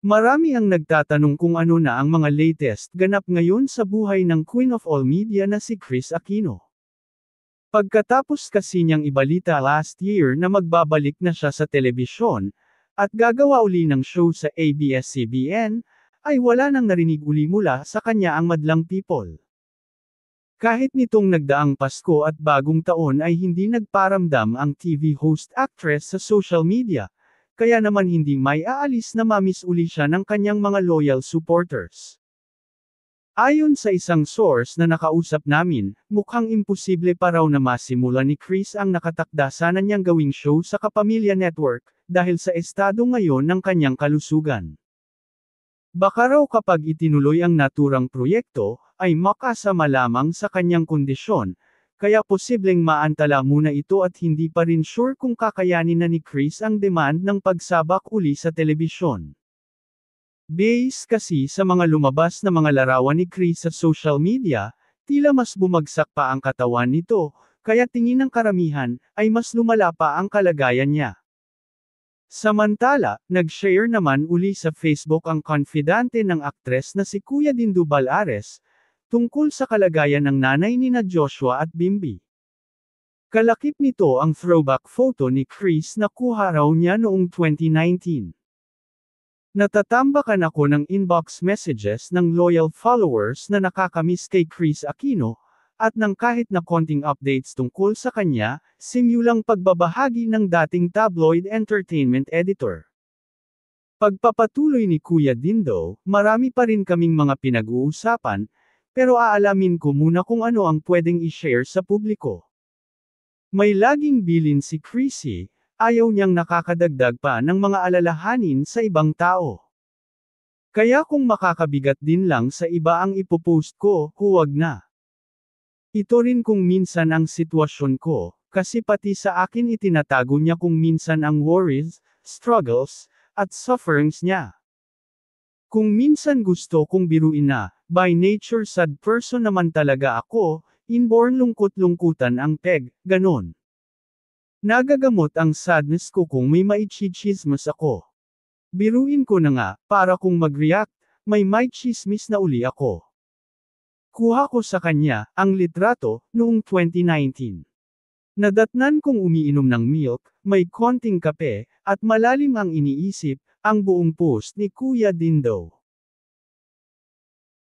Marami ang nagtatanong kung ano na ang mga latest ganap ngayon sa buhay ng Queen of All Media na si Kris Aquino. Pagkatapos kasi niyang ibalita last year na magbabalik na siya sa telebisyon, at gagawa uli ng show sa ABS-CBN, ay wala nang narinig uli mula sa kanya ang madlang people. Kahit nitong nagdaang Pasko at Bagong Taon ay hindi nagparamdam ang TV host-actress sa social media, kaya naman hindi may aalis na mamiss uli siya ng kanyang mga loyal supporters. Ayon sa isang source na nakausap namin, mukhang imposible pa raw na masimula ni Kris ang nakatakda sana niyang gawing show sa Kapamilya Network, dahil sa estado ngayon ng kanyang kalusugan. Baka raw kapag itinuloy ang naturang proyekto, ay makasama lamang sa kanyang kondisyon, kaya posibleng maantala muna ito at hindi pa rin sure kung kakayanin na ni Kris ang demand ng pagsabak uli sa telebisyon. Base kasi sa mga lumabas na mga larawan ni Kris sa social media, tila mas bumagsak pa ang katawan nito, kaya tingin ng karamihan, ay mas lumala pa ang kalagayan niya. Samantala, nag-share naman uli sa Facebook ang confidante ng aktres na si Kuya Dindo Balares, tungkol sa kalagayan ng nanay nina Joshua at Bimbi. Kalakip nito ang throwback photo ni Kris na kuha raw niya noong 2019. Natatambakan ako ng inbox messages ng loyal followers na nakakamiss kay Kris Aquino, at ng kahit na konting updates tungkol sa kanya, simulang pagbabahagi ng dating tabloid entertainment editor. Pagpapatuloy ni Kuya Dindo, marami pa rin kaming mga pinag-uusapan, pero aalamin ko muna kung ano ang pwedeng i-share sa publiko. May laging bilin si Chrissy, ayaw niyang nakakadagdag pa ng mga alalahanin sa ibang tao. Kaya kung makakabigat din lang sa iba ang ipopost ko, huwag na. Ito rin kung minsan ang sitwasyon ko, kasi pati sa akin itinatago niya kung minsan ang worries, struggles, at sufferings niya. Kung minsan gusto kong biruin na, by nature sad person naman talaga ako, inborn lungkot-lungkutan ang peg, ganon. Nagagamot ang sadness ko kung may maichichismis ako. Biruin ko na nga, para kung mag-react, may chismis na uli ako. Kuha ko sa kanya, ang litrato, noong 2019. Nadatnan kong umiinom ng milk, may konting kape, at malalim ang iniisip, ang buong post ni Kuya Dindo.